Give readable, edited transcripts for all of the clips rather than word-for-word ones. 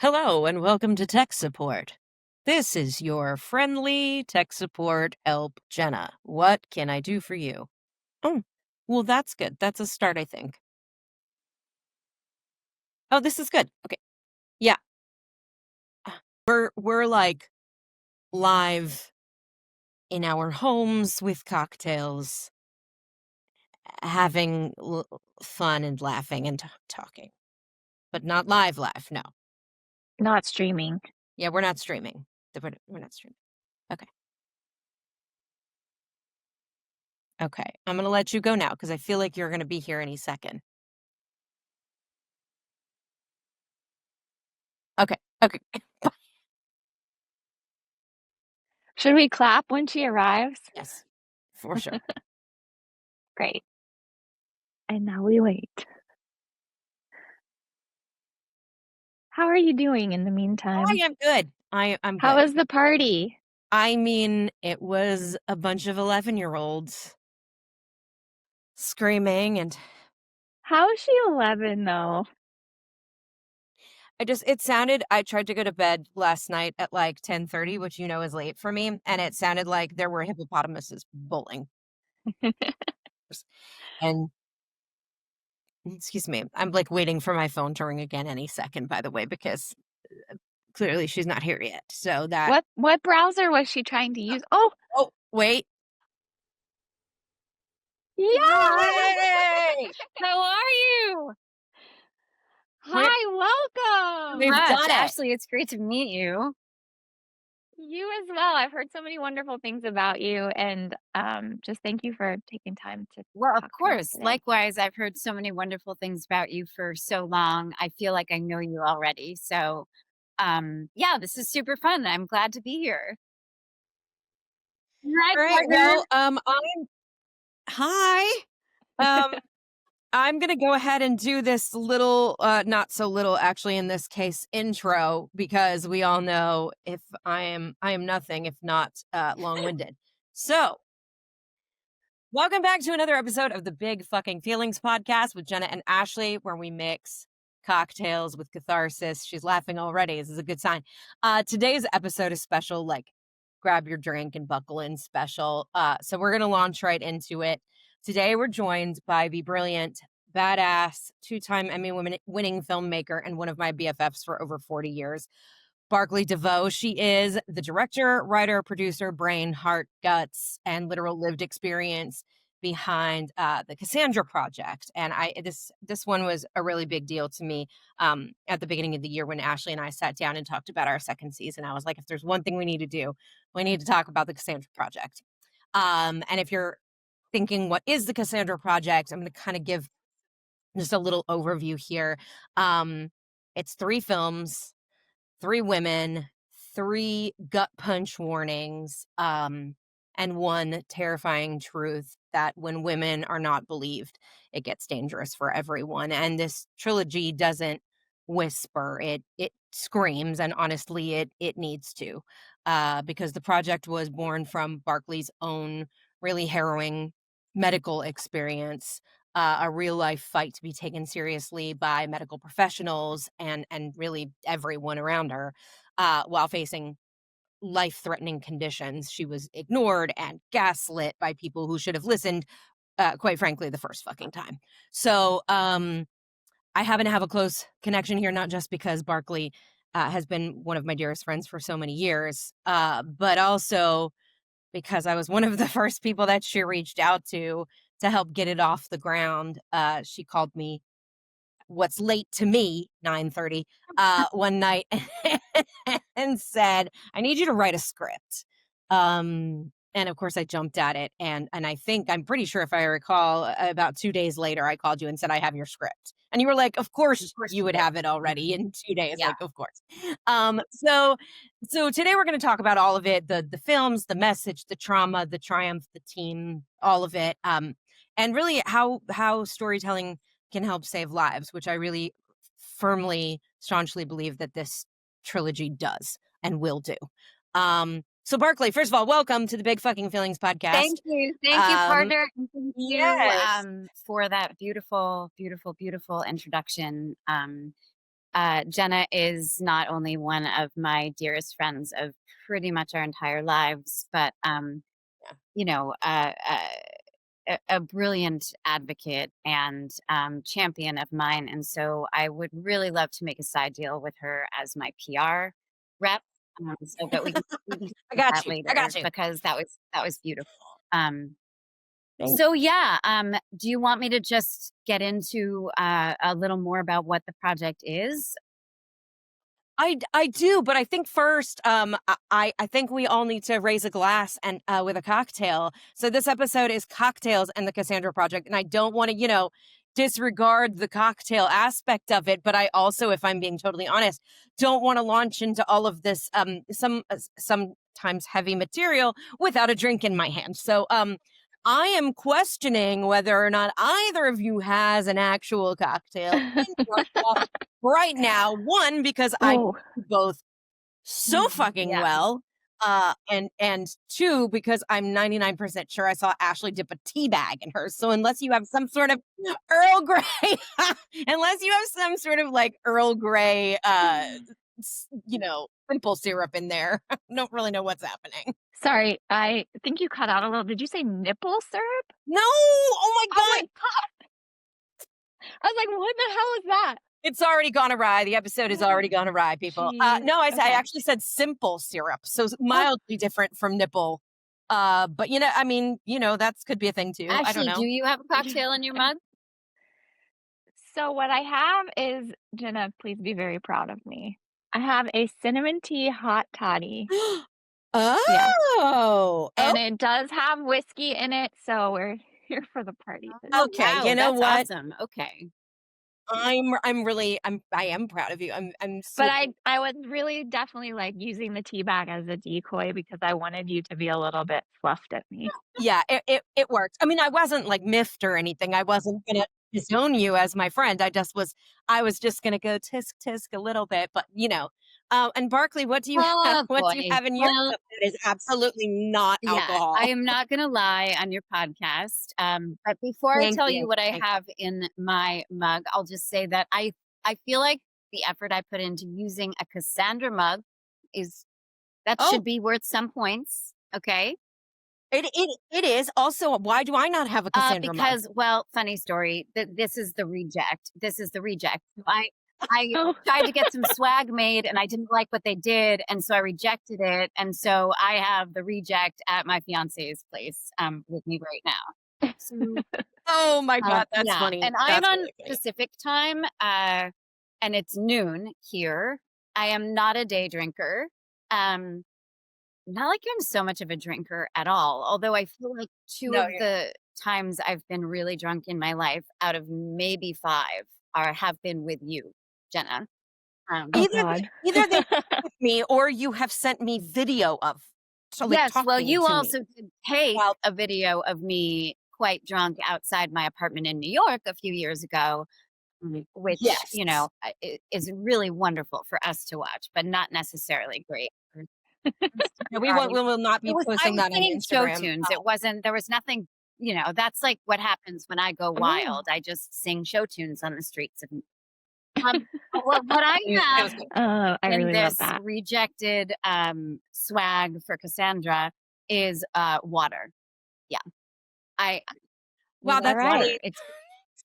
Hello and welcome to Tech Support. This is your friendly tech support help, Jenna. What can I do for you? Oh, well, that's good. That's a start, I think. Oh, this is good. Okay. Yeah. We're like live in our homes with cocktails, having fun and laughing and talking. But not live laugh, no. Not streaming. Yeah, we're not streaming. We're not streaming. Okay. Okay. I'm going to let you go now because I feel like you're going to be here any second. Okay. Okay. Should we clap when she arrives? Yes, for sure. Great. And now we wait. How are you doing in the I meantime? am good. I'm How good. was the party? I mean, it was a bunch of 11-year-olds screaming, and How is she 11 though? I tried to go to bed last night at like 10:30, which is late for me, and it sounded like there were hippopotamuses bowling. And excuse me, I'm like waiting for my phone to ring again any second, by the way, because clearly she's not here yet. So that What browser was she trying to use? Oh, oh, wait. yeah! Yay! How are you? Hi, welcome! We've done it. Ashley, it's great to meet you. You as well. I've heard so many wonderful things about you, and just thank you for taking time to Well, of talk to us course. today. Likewise, I've heard so many wonderful things about you for so long. I feel like I know you already. So, yeah, this is super fun. I'm glad to be here. Hi, Great. partner. Well, hi. Um, I'm gonna go ahead and do this little, not so little actually in this case, intro, because we all know if I am nothing if not long-winded. So, welcome back to another episode of the Big Fucking Feelings podcast with Jenna and Ashley, where we mix cocktails with catharsis. She's laughing already. This is a good sign. Today's episode is special, like grab your drink and buckle in special. So we're gonna launch right into it. Today we're joined by the brilliant, badass, two-time Emmy-winning filmmaker and one of my BFFs for over 40 years, Barclay DeVeau. She is the director, writer, producer, brain, heart, guts, and literal lived experience behind the Cassandra Project. And this one was a really big deal to me at the beginning of the year when Ashley and I sat down and talked about our second season. I was like, if there's one thing we need to do, we need to talk about the Cassandra Project. And if you're thinking, what is the Cassandra Project? I'm going to kind of give just a little overview here. It's 3 films, 3 women, 3 gut punch warnings, and 1 terrifying truth that when women are not believed, it gets dangerous for everyone. And this trilogy doesn't whisper, it screams, and honestly, it needs to, because the project was born from Barclay's own really harrowing medical experience, a real life fight to be taken seriously by medical professionals and really everyone around her, while facing life threatening conditions. She was ignored and gaslit by people who should have listened, quite frankly, the first fucking time. So I happen to have a close connection here, not just because Barclay has been one of my dearest friends for so many years, but also because I was one of the first people that she reached out to help get it off the ground. She called me what's late to me, 9:30, one night and said, I need you to write a script. And of course I jumped at it. And I'm pretty sure if I recall, about 2 days later, I called you and said, I have your script. And you were like, of course you would have it already in 2 days. Yeah. Like, of course. So today we're going to talk about all of it, the films, the message, the trauma, the triumph, the team, all of it. And really how storytelling can help save lives, which I really firmly, staunchly believe that this trilogy does and will do. So Barclay, first of all, welcome to the Big Fucking Feelings podcast. Thank you, partner. And thank yes. you for that beautiful, beautiful, beautiful introduction. Jenna is not only one of my dearest friends of pretty much our entire lives, but Yeah. you know, a brilliant advocate and champion of mine. And so I would really love to make a side deal with her as my PR rep, so that we can talk I about got that you. I got later you. because that was beautiful. Thank So yeah, do you want me to just get into a little more about what the project is? I do, but I think first, I think we all need to raise a glass and with a cocktail. So this episode is cocktails and the Cassandra Project, and I don't want to, disregard the cocktail aspect of it, but I also, if I'm being totally honest, don't want to launch into all of this sometimes heavy material without a drink in my hand. So I am questioning whether or not either of you has an actual cocktail in your cup right now. One, because I know Oh, you both so fucking Yeah. well. And two, because I'm 99% sure I saw Ashley dip a tea bag in hers. So unless you have some sort of Earl Grey, unless you have some sort of like Earl Grey, simple syrup in there, I don't really know what's happening. sorry. I think you cut out a little. Did you say nipple syrup? No, oh my Oh my God. God. I was like, what the hell is that? It's already gone awry. The episode is already gone awry, people. Jeez. No, I Okay. actually said simple syrup, so Oh, mildly different from nipple. But I mean, that could be a thing too. I don't Ashley, do know. you have a cocktail in your mug? So what I have is, Jenna, please be very proud of me. I have a cinnamon tea hot toddy. Yes. Oh, And it does have whiskey in it, so we're here for the party Oh, today. okay. wow, You know that's what? awesome. Okay. I am proud of you. I'm But super. I was really definitely like using the tea bag as a decoy because I wanted you to be a little bit fluffed at me. Yeah, it worked. I mean, I wasn't like miffed or anything. I wasn't gonna disown you as my friend. I was just gonna go tisk tisk a little bit, but and Barclay, what do you have? Oh What do you boy. have in your Well, cup that is absolutely not yeah, I alcohol? am not going to lie on your podcast. But before I Thank tell you you. what I Thank have in my mug, I'll just say that I feel like the effort I put into using a Cassandra mug is that Oh, should be worth some points. Okay. it is. Also, why do I not have a Cassandra mug? Because, well, funny story. This is the reject. This is the reject. So I Oh, tried to get some swag made, and I didn't like what they did, and so I rejected it. And so I have the reject at my fiance's place with me right now. So Oh my God, that's yeah, funny. and I am That's on really funny. Pacific time, and it's noon here. I am not a day drinker. Um, Not like I'm so much of a drinker at all, although I feel like 2 No, of the times I've been really drunk in my life out of maybe 5 have been with you, Jenna. oh either God. they with me or you have sent me video of, so like Yes, well, talking you to me. also did take Well, a video of me quite drunk outside my apartment in New York a few years ago, which, yes. is really wonderful for us to watch, but not necessarily great for No, Instagram. we will not It be was I posting was that on singing show Instagram. tunes. It wasn't there was nothing, that's like what happens when I go Oh. wild. I just sing show tunes on the streets of but what I It have was good. Oh, I in really love this that. rejected swag for Cassandra is water. Yeah. I Wow, All that's right. water. funny. It's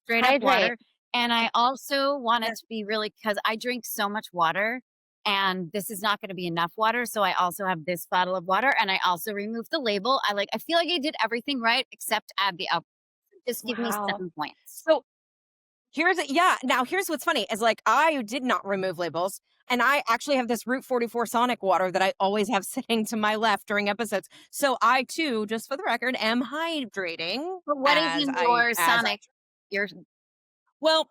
straight up Hydrate. water. And I also want Yeah. it to be really because I drink so much water and this is not going to be enough water. So I also have this bottle of water and I also removed the label. I feel like I did everything right except add the alcohol. Just give me Wow. 7 points. So now here's what's funny is like I did not remove labels and I actually have this Route 44 Sonic water that I always have sitting to my left during episodes. So I too, just for the record, am hydrating But what is in your as I Sonic? Your well,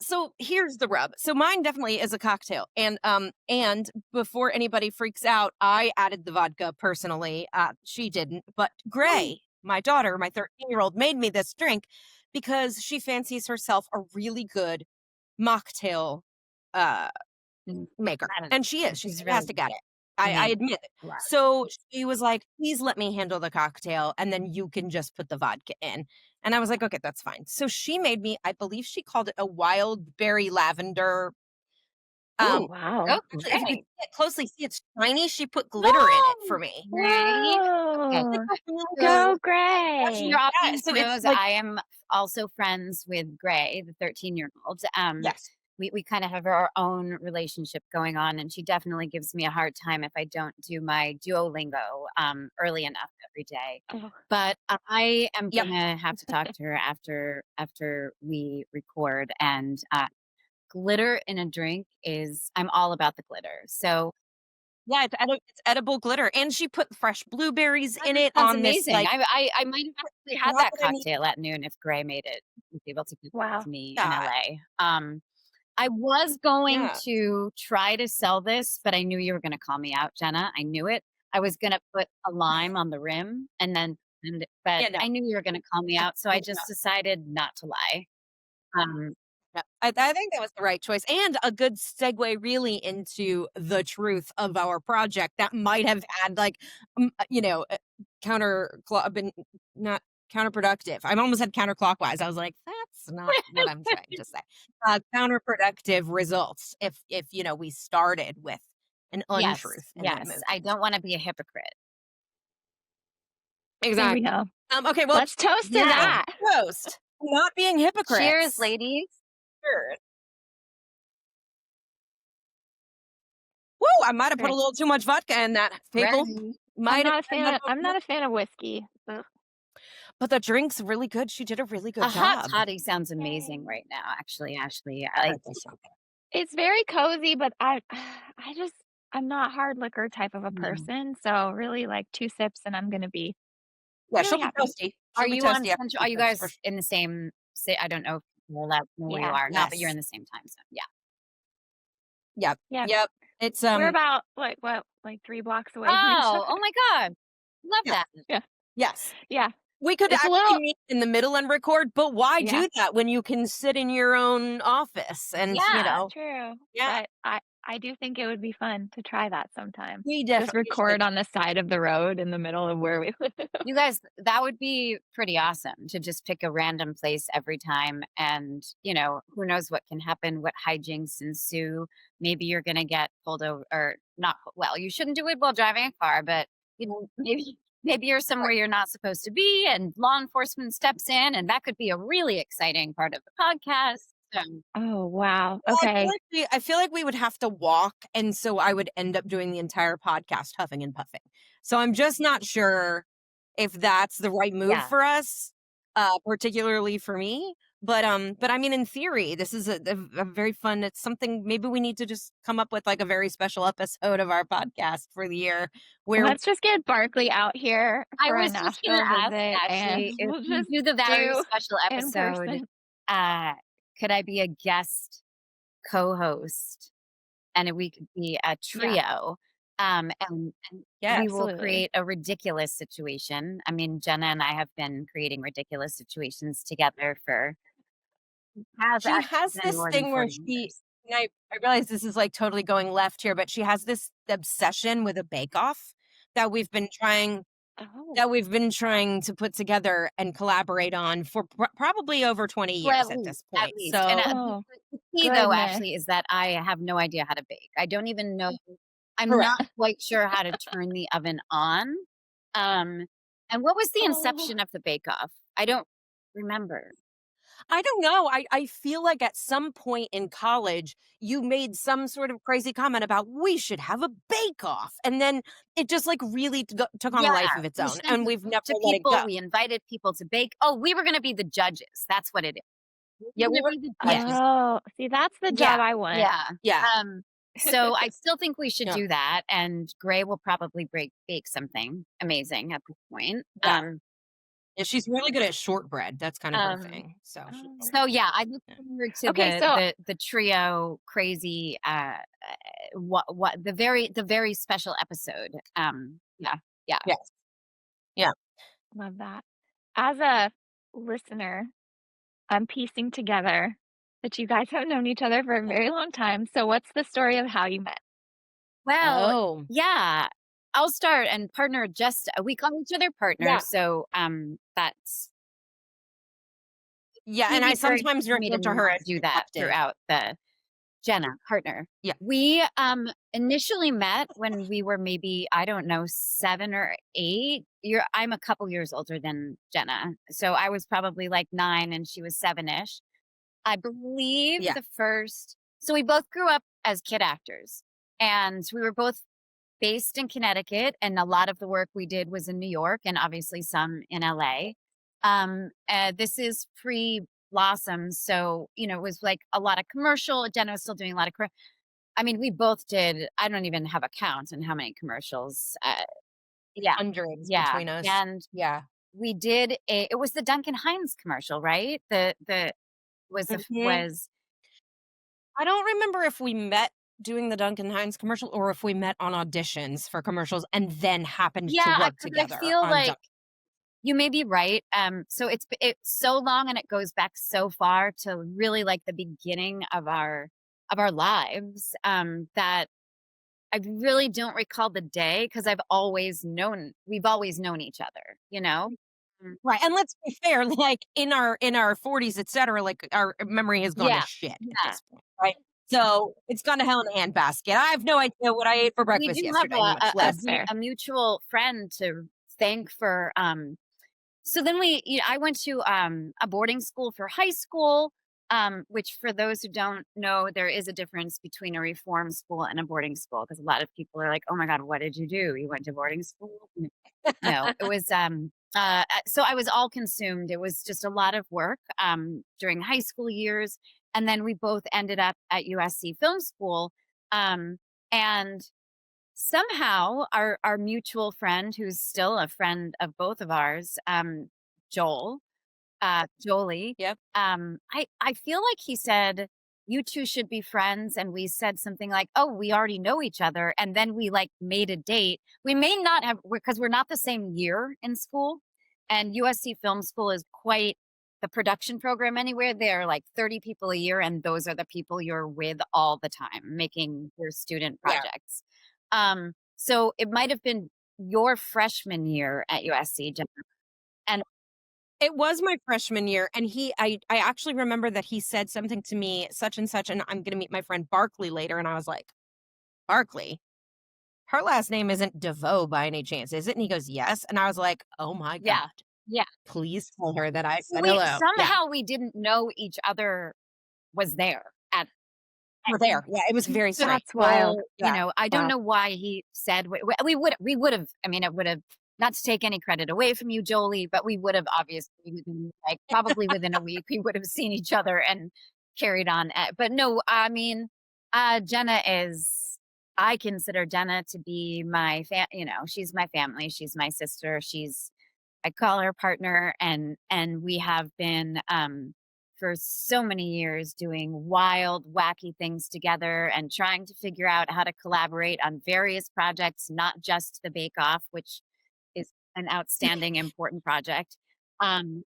so here's the rub. So mine definitely is a cocktail. And before anybody freaks out, I added the vodka personally. She didn't, but Gray, my daughter, my 13-year-old, made me this drink because she fancies herself a really good mocktail uh maker. I don't know. And she is. She's She's really fantastic at it. I I mean, admit it. a lot. So she was like, please let me handle the cocktail and then you can just put the vodka in. And I was like, okay, that's fine. So she made me, I believe she called it a wild berry lavender Um, Ooh, Wow. go actually, if you can Gray. see it closely, see it's shiny. She put glitter in it for me. Right? Okay. Whoa. So Go your Gray. Yeah, audience so it's knows like I am also friends with Gray, the 13-year-old. yes. We kind of have our own relationship going on, and she definitely gives me a hard time if I don't do my Duolingo early enough every day. Oh, But I am Yep. gonna have to talk to her after we record. And glitter in a drink is I'm all about the glitter. So Yeah, it's edible glitter, and she put fresh blueberries in it sounds on this, amazing. like I might have actually had not that that I need cocktail at noon if Gray was able to give it wow. to me in that. LA. I was going Yeah. to try to sell this, but I knew you were gonna call me out, Jenna. I knew it. I was gonna put a lime on the rim but Yeah, no. I knew you were gonna call me out, so I Absolutely not. just decided not to lie. Um, Yeah, I think that was the right choice, and a good segue really into the truth of our project that might have had like, been not counterproductive. I almost said counterclockwise. I was like, that's not what I'm trying to say. Counterproductive results if we started with an yes, untruth in the yes. I movie. don't wanna be a hypocrite. There we Exactly. go. Okay, well, Let's toast to yeah, that. toast. Not being Cheers, hypocrites. ladies. Sure. Woo! I might have put a Great. little too much vodka in that, people. Right. Might have turned that I'm not a fan of whiskey. Ugh. but the drink's really good. She did a really A good hot job. toddy sounds Yay. amazing right now, actually, Ashley. That does sound good. It's very cozy, but I'm not hard liquor type of a No. person. So really like 2 sips and I'm gonna be Yeah, really she'll be happy. toasty. Are She'll be you on toasty after Central? 2 Are you sips for guys in the same I don't know if you're allowed to know where you Yeah. are or not, but you're yes. in the same time zone. Yeah. Yep. Yeah. Yep. It's, We're about like 3 blocks away from each Oh, other. oh my God. Love yeah, that. Yeah. yes. Yeah. We could It's a actually little meet in the middle and record, but why yeah. do that when you can sit in your own office and, Yeah. True. yeah, But I do think it would be fun to try that sometime. we Just definitely should. record on the side of the road in the middle of where we live. You guys, that would be pretty awesome to just pick a random place every time. And, who knows what can happen, what hijinks ensue. Maybe you're going to get pulled over or not. Well, you shouldn't do it while driving a car, but, maybe you're somewhere you're not supposed to be and law enforcement steps in. And that could be a really exciting part of the podcast. Oh, wow. Well, Okay. I feel like we would have to walk, and so I would end up doing the entire podcast huffing and puffing. So I'm just not sure if that's the right move Yeah. for us, particularly for me. But I mean, in theory, this is a very fun. It's something maybe we need to just come up with like a very special episode of our podcast for the year where Let's just get Barclay out here I for a was just going to Nashville ask, visit, and actually, if we'll we just do the very do special in episode, person. could I be a guest co-host and we could be a Yeah, trio? And yeah, we will absolutely. create a ridiculous situation. I mean, Jenna and I have been creating ridiculous situations together for has she actually has been this more than thing where 40 she. years. And I realize this is like totally going left here, but she has this obsession with a bake-off that we've been trying Oh, that we've been trying to put together and collaborate on for probably over 20 Well, years at this at point. least. And So, oh, the key though, goodness. Ashley, is that I have no idea how to bake. I don't even know. I'm correct. not quite sure how to turn the oven on. Um, and what was the Oh, inception of the Bake Off? I don't remember. I don't know. I feel like at some point in college, you made some sort of crazy comment about we should have a bake off. And then it just like really took on a Yeah, life of its we own. sent And it we've never to let it go. people. We invited people to bake. Oh, we were going to be the judges. That's what it is. We Yeah, were we going were. to be the Yes. judges. oh, see, that's the Yeah, job I want. yeah. Yeah. So I still think we should Yeah. do that. And Gray will probably bake something amazing at this point. Yeah. Yeah, she's really good at shortbread. That's kind of her Um, thing. So, Oh. So yeah, I look yeah. forward to Okay, so the trio crazy what the very special episode. Yeah. Yeah. Yes. Yeah. love that. As a listener, I'm piecing together that you guys have known each other for a very long time. So what's the story of how you met? Well, Oh. yeah. I'll start and partner just we call each other Yeah. partners, so that's Yeah. And easy I sometimes for me refer to to her not as do that detective. throughout the Jenna, partner. Yeah. We initially met when we were maybe, I don't know, 7 or 8. I'm a couple years older than Jenna. So I was probably like 9 and she was 7-ish. I believe Yeah. so we both grew up as kid actors and we were both based in Connecticut, and a lot of the work we did was in New York and obviously some in LA. This is pre Blossoms, so it was like a lot of commercial. Jenna was still doing a lot of. I mean, we both did. I don't even have a count on how many commercials. Yeah, Hundreds yeah, between us. and Yeah. we did. It was the Duncan Hines commercial, right? The Mhm. was I don't remember if we met doing the Duncan Hines commercial or if we met on auditions for commercials and then happened to yeah, work because I together feel on like you may be right. So it's so long and it goes back so far to really like the beginning of our lives, that I really don't recall the day because we've always known each other, you know? Mm. Right, and let's be fair, like, in our 40s, etcetera, like, our memory has gone to Yeah. shit at Yeah. this point, right? So, it's gone to hell in a handbasket. I have no idea what I ate for We breakfast do have yesterday, much That's less fair. a mutual friend to thank for so then I went to a boarding school for high school, which for those who don't know, there is a difference between a reform school and a boarding school because a lot of people are like, "Oh my God, what did you do? You went to boarding school?" No, it was so I was all consumed. It was just a lot of work during high school years, and then we both ended up at USC Film School, and somehow our mutual friend who's still a friend of both of ours, Joel, Jolie, Yep. I feel like he said, "You two should be friends," and we said something like, "Oh, we already know each other," and then we, like, made a date. We may not have because we're not the same year in school, and USC Film School is quite the production program anywhere. There are, like, 30 people a year, and those are the people you're with all the time making your student Yeah. projects. So it might have been your freshman year at USC, Jenna, and It was my freshman year, and I actually remember that he said something to me, such and such, and I'm gonna meet my friend Barclay later, and I was like, "Barclay? Her last name isn't DeVeau by any chance, is it?" And he goes, "Yes." And I was like, "Oh my yeah. god. Yeah. Please tell her that I So said we hello." Yeah. somehow we didn't know each other was there We're there. Yeah, it was very strange. That's wild. Joel, Yeah. I don't Wow. know why he said we would have. I mean, it would have not to take any credit away from you, Jolie, but we would have obviously within like probably within a week we would have seen each other and carried on. But no, I mean, Jenna is. I consider Jenna to be my she's my family. She's my sister. I call her partner, and we have been for so many years doing wild, wacky things together and trying to figure out how to collaborate on various projects, not just the Bake Off, which is an outstanding, important project. Um,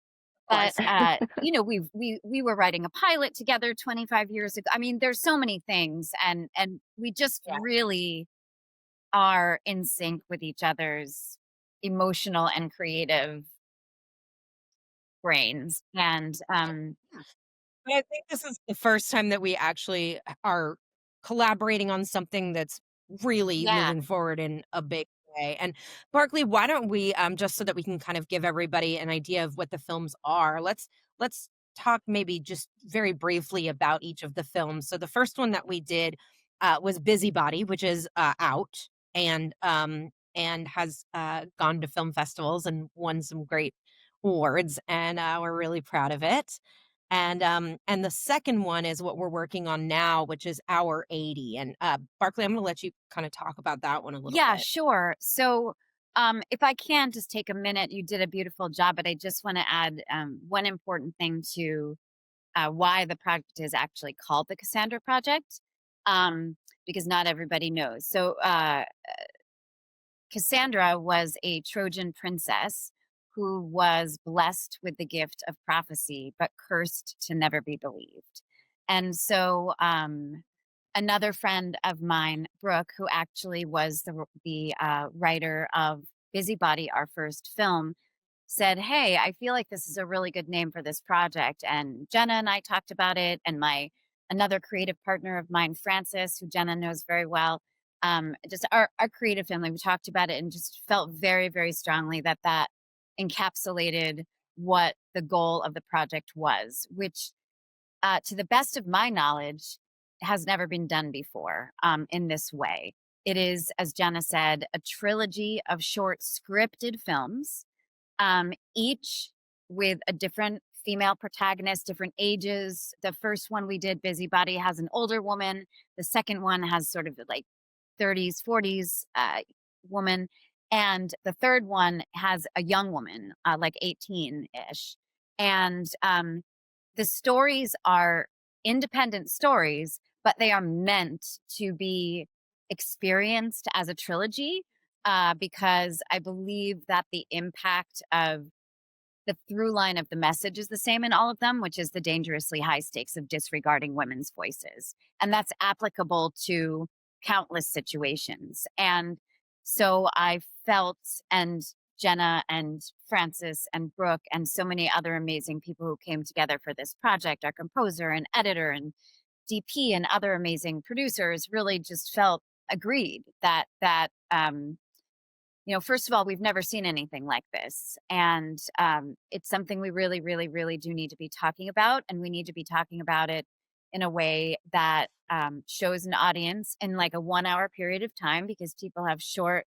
but Was. we were writing a pilot together 25 years ago. I mean, there's so many things, and we just Yeah. really are in sync with each other's emotional and creative brains. And But I think this is the first time that we actually are collaborating on something that's really yeah, moving forward in a big way. And Barkley, why don't we just so that we can kind of give everybody an idea of what the films are, let's talk maybe just very briefly about each of the films. So the first one that we did was Busybody, which is out and has gone to film festivals and won some great awards, and we're really proud of it. And the second one is what we're working on now, which is Hour 80. And Barkley, I'm going to let you kind of talk about that one a little yeah, bit. sure. So if I can just take a minute, you did a beautiful job, but I just want to add one important thing to why the project is actually called the Cassandra Project, because not everybody knows. So Cassandra was a Trojan princess who was blessed with the gift of prophecy, but cursed to never be believed. And so, another friend of mine, Brooke, who actually was the writer of Busybody, our first film, said, "Hey, I feel like this is a really good name for this project." And Jenna and I talked about it, and my another creative partner of mine, Francis, who Jenna knows very well. Just our creative family. We talked about it and just felt very, very strongly that that encapsulated what the goal of the project was, which, to the best of my knowledge, has never been done before in this way. It is, as Jenna said, a trilogy of short scripted films, each with a different female protagonist, different ages. The first one we did, Busybody, has an older woman. The second one has sort of like 30s, 40s woman. And the third one has a young woman, like 18 ish. And the stories are independent stories, but they are meant to be experienced as a trilogy, because I believe that the impact of the through line of the message is the same in all of them, which is the dangerously high stakes of disregarding women's voices. And that's applicable to countless situations. And so I felt, and Jenna and Francis and Brooke and so many other amazing people who came together for this project, our composer and editor and DP and other amazing producers, really just felt agreed that first of all, we've never seen anything like this. And it's something we really, really, really do need to be talking about. And we need to be talking about it in a way that shows an audience in like a 1 hour period of time, because people have short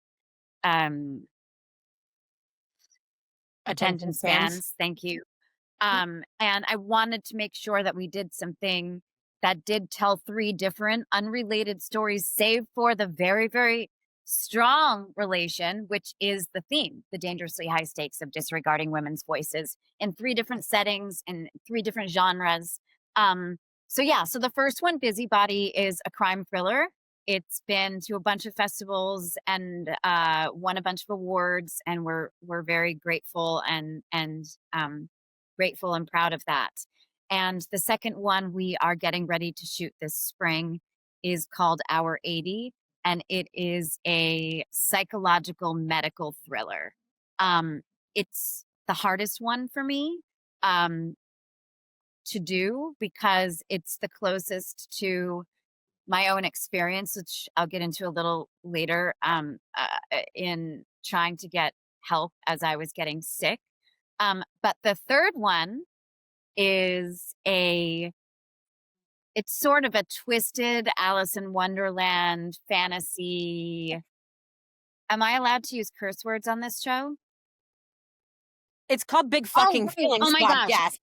attention spans. Thank you. And I wanted to make sure that we did something that did tell 3 different unrelated stories, save for the very, very strong relation, which is the theme, the dangerously high stakes of disregarding women's voices, in 3 different settings and 3 different genres. So the first one, Busybody, is a crime thriller. It's been to a bunch of festivals and won a bunch of awards, and we're very grateful and grateful and proud of that. And the second one we are getting ready to shoot this spring is called Hour 80, and it is a psychological medical thriller. It's the hardest one for me to do, because it's the closest to my own experience, which I'll get into a little later, in trying to get help as I was getting sick. But the third one is it's sort of a twisted Alice in Wonderland fantasy. Am I allowed to use curse words on this show? It's called Big Fucking right. Feelings Oh my gosh. Podcast.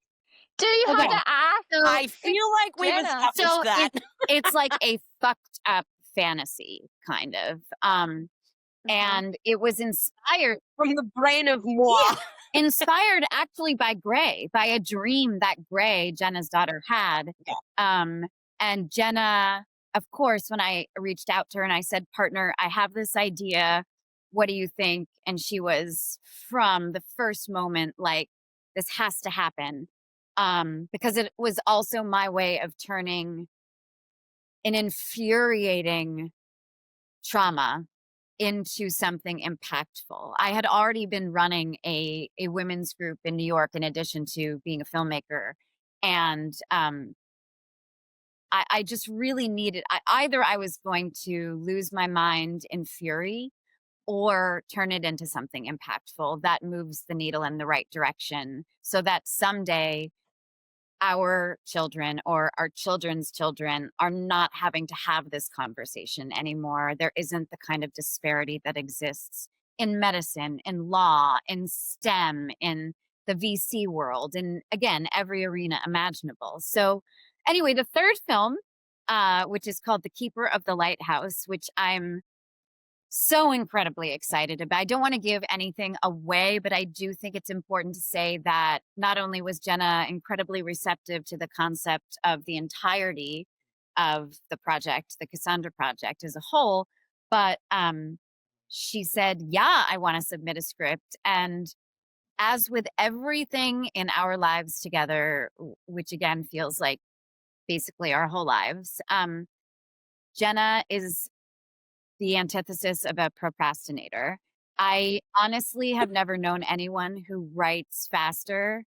Do you have Okay. to ask? I feel like we've Jenna. established So that. it's like a fucked up fantasy, kind of. And it was inspired From the brain of moi. inspired actually by Gray, by a dream that Gray, Jenna's daughter, had. And Jenna, of course, when I reached out to her and I said, partner, I have this idea. What do you think? And she was, from the first moment, like, this has to happen. Because it was also my way of turning an infuriating trauma into something impactful. I had already been running a women's group in New York in addition to being a filmmaker. And I just really needed, either I was going to lose my mind in fury or turn it into something impactful that moves the needle in the right direction, so that someday our children or our children's children are not having to have this conversation anymore. There isn't the kind of disparity that exists in medicine, in law, in STEM, in the VC world, and again, every arena imaginable. So anyway, the third film, which is called The Keeper of the Lighthouse, which I'm so incredibly excited about. I don't want to give anything away, but I do think it's important to say that not only was Jenna incredibly receptive to the concept of the entirety of the project, the Cassandra Project as a whole, but she said, yeah, I want to submit a script. And as with everything in our lives together, which again feels like basically our whole lives, Jenna is the antithesis of a procrastinator. I honestly have never known anyone who writes faster,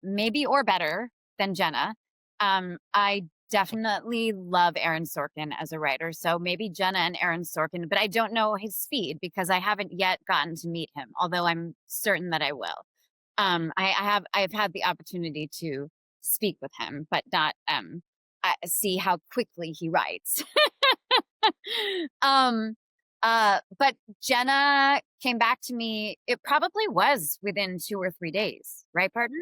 maybe or better, than Jenna. I definitely love Aaron Sorkin as a writer. So maybe Jenna and Aaron Sorkin, but I don't know his feed because I haven't yet gotten to meet him, although I'm certain that I will. I've had the opportunity to speak with him, but not see how quickly he writes. um, but Jenna came back to me. It probably was within 2 or 3 days, right, partner?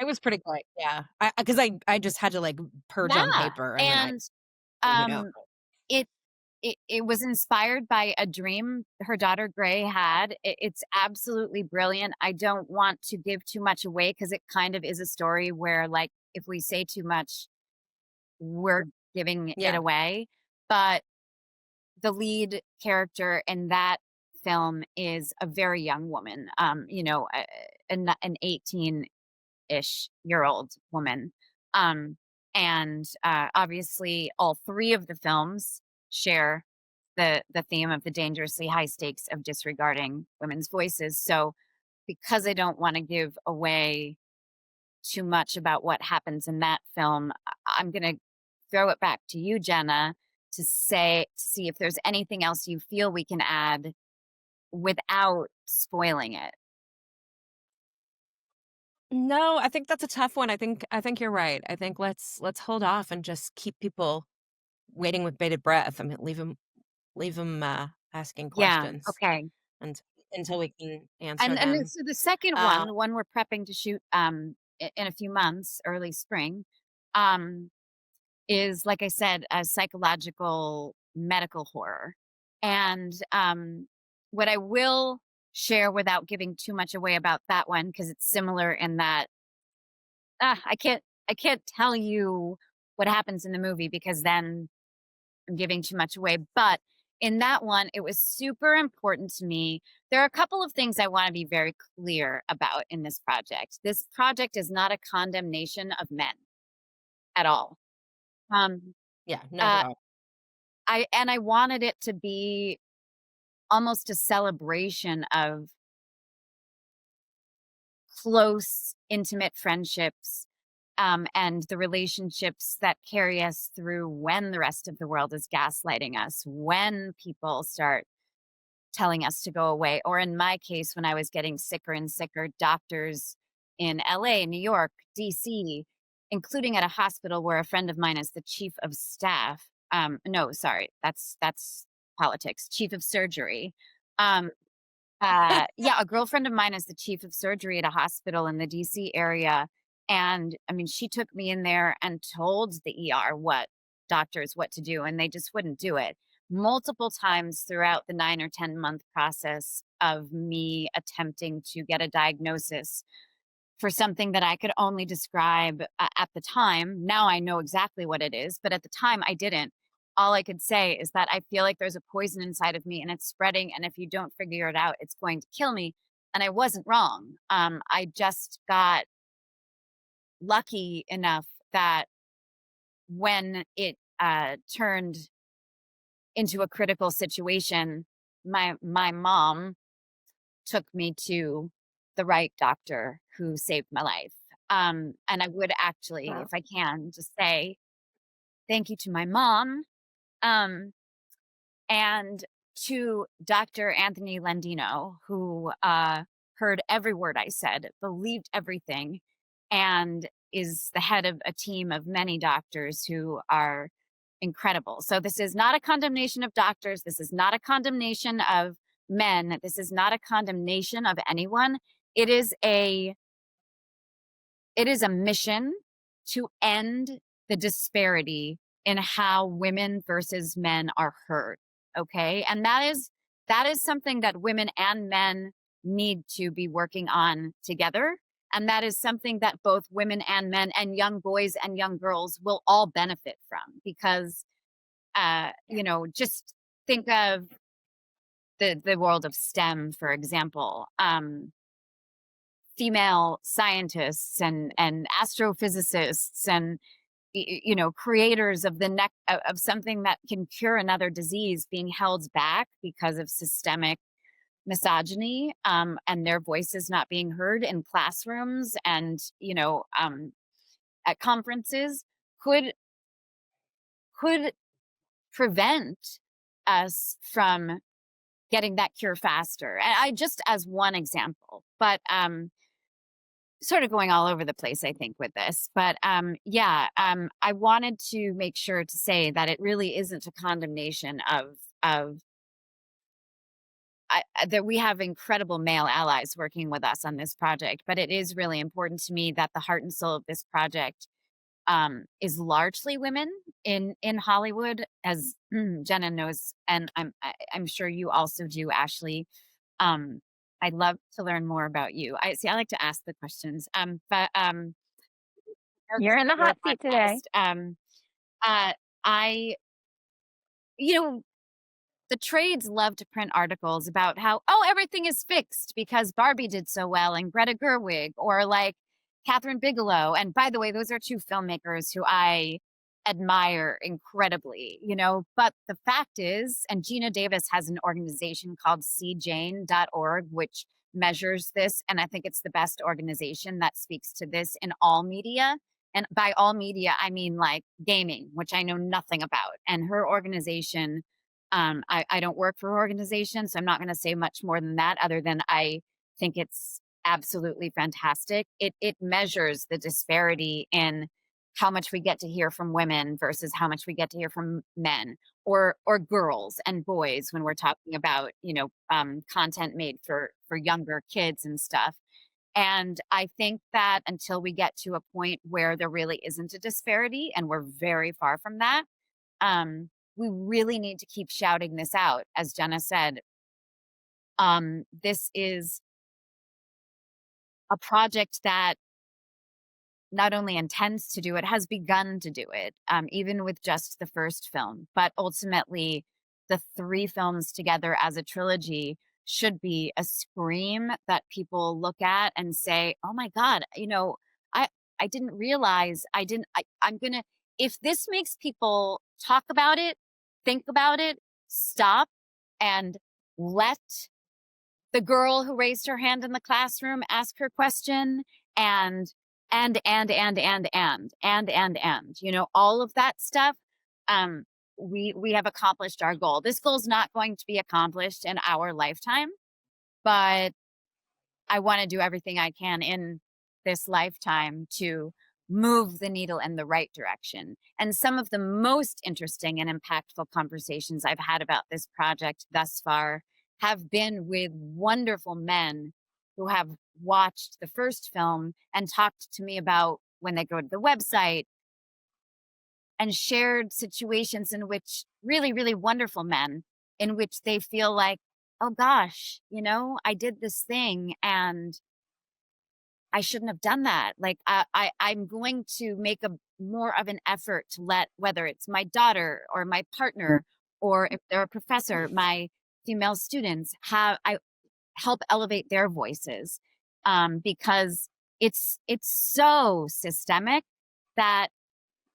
It was pretty quick, yeah. I just had to, like, purge on Yeah, paper, and then I and figured it out. um, it it was inspired by a dream her daughter Gray had. It's absolutely brilliant. I don't want to give too much away because it kind of is a story where, like, if we say too much, we're giving it Yeah. away. But the lead character in that film is a very young woman, an 18-ish-year-old woman. Um, and obviously, all three of the films share the theme of the dangerously high stakes of disregarding women's voices. So, because I don't want to give away too much about what happens in that film, I'm going to throw it back to you, Jenna, to see if there's anything else you feel we can add without spoiling it. No, I think that's a tough one. I think you're right. I think let's hold off and just keep people waiting with bated breath. I mean, leave them asking Yeah. questions Okay. and until we can answer And them. so the second Uh, one, the one we're prepping to shoot in a few months, early spring, um, is, like I said, a psychological medical horror. And what I will share without giving too much away about that one, because it's similar in that I can't tell you what happens in the movie because then I'm giving too much away. But in that one, it was super important to me. There are a couple of things I want to be very clear about in this project. This project is not a condemnation of men at all. Um, yeah, not at uh, all. I wanted it to be almost a celebration of close, intimate friendships, and the relationships that carry us through when the rest of the world is gaslighting us, when people start telling us to go away, or in my case, when I was getting sicker and sicker, doctors in LA, New York, DC, including at a hospital where a friend of mine is the chief of staff. No, sorry, that's politics. Chief of surgery. Um, yeah, a girlfriend of mine is the chief of surgery at a hospital in the DC area. And I mean, she took me in there and told the ER what to do, and they just wouldn't do it. Multiple times throughout the 9 or 10 month process of me attempting to get a diagnosis for something that I could only describe at the time. Now I know exactly what it is, but at the time I didn't. All I could say is that I feel like there's a poison inside of me and it's spreading. And if you don't figure it out, it's going to kill me. And I wasn't wrong. I just got lucky enough that when it turned into a critical situation, my mom took me to the right doctor who saved my life. And I would actually, Wow. if I can, just say thank you to my mom, um, and to Dr. Anthony Landino, who heard every word I said, believed everything, and is the head of a team of many doctors who are incredible. So this is not a condemnation of doctors. This is not a condemnation of men. This is not a condemnation of anyone. It is a it is a mission to end the disparity in how women versus men are heard. Okay. And that is something that women and men need to be working on together. And that is something that both women and men and young boys and young girls will all benefit from because, just think of the world of STEM, for example. Female scientists and astrophysicists and creators of the neck of something that can cure another disease being held back because of systemic misogyny, and their voices not being heard in classrooms and at conferences could could prevent us from getting that cure faster. And I just as one example, but sort of going all over the place, I think, with this. But I wanted to make sure to say that it really isn't a condemnation of that we have incredible male allies working with us on this project, but it is really important to me that the heart and soul of this project is largely women in Hollywood, as Jenna knows, and I'm sure you also do, Ashley. Um, I'd love to learn more about you. I like to ask the questions, but know this You're in is the your hot seat today. podcast. Uh, I, you know, the trades love to print articles about how, oh, everything is fixed because Barbie did so well and Greta Gerwig or like Catherine Bigelow. And by the way, those are two filmmakers who I admire incredibly, but the fact is, and Gina Davis has an organization called cjane.org, which measures this. And I think it's the best organization that speaks to this in all media. And by all media, I mean like gaming, which I know nothing about. And her organization, I don't work for her organization, so I'm not going to say much more than that, other than I think it's absolutely fantastic. It measures the disparity in how much we get to hear from women versus how much we get to hear from men or girls and boys when we're talking about content made for younger kids and stuff. And I think that until we get to a point where there really isn't a disparity, and we're very far from that, we really need to keep shouting this out. As Jenna said, this is a project that not only intends to do it, has begun to do it, even with just the first film. But ultimately, the 3 films together as a trilogy should be a scream that people look at and say, oh my God, I, I didn't realize I'm going to, if this makes people talk about it, think about it, stop and let the girl who raised her hand in the classroom ask her question and all of that stuff. We have accomplished our goal. This goal is not going to be accomplished in our lifetime, but I want to do everything I can in this lifetime to move the needle in the right direction. And some of the most interesting and impactful conversations I've had about this project thus far have been with wonderful men who have watched the first film and talked to me about when they go to the website and shared situations in which really, really wonderful men in which they feel like, oh gosh, I did this thing and I shouldn't have done that. Like I'm going to make a more of an effort to let, whether it's my daughter or my partner, or if they're a professor, my female students I help elevate their voices, because it's so systemic that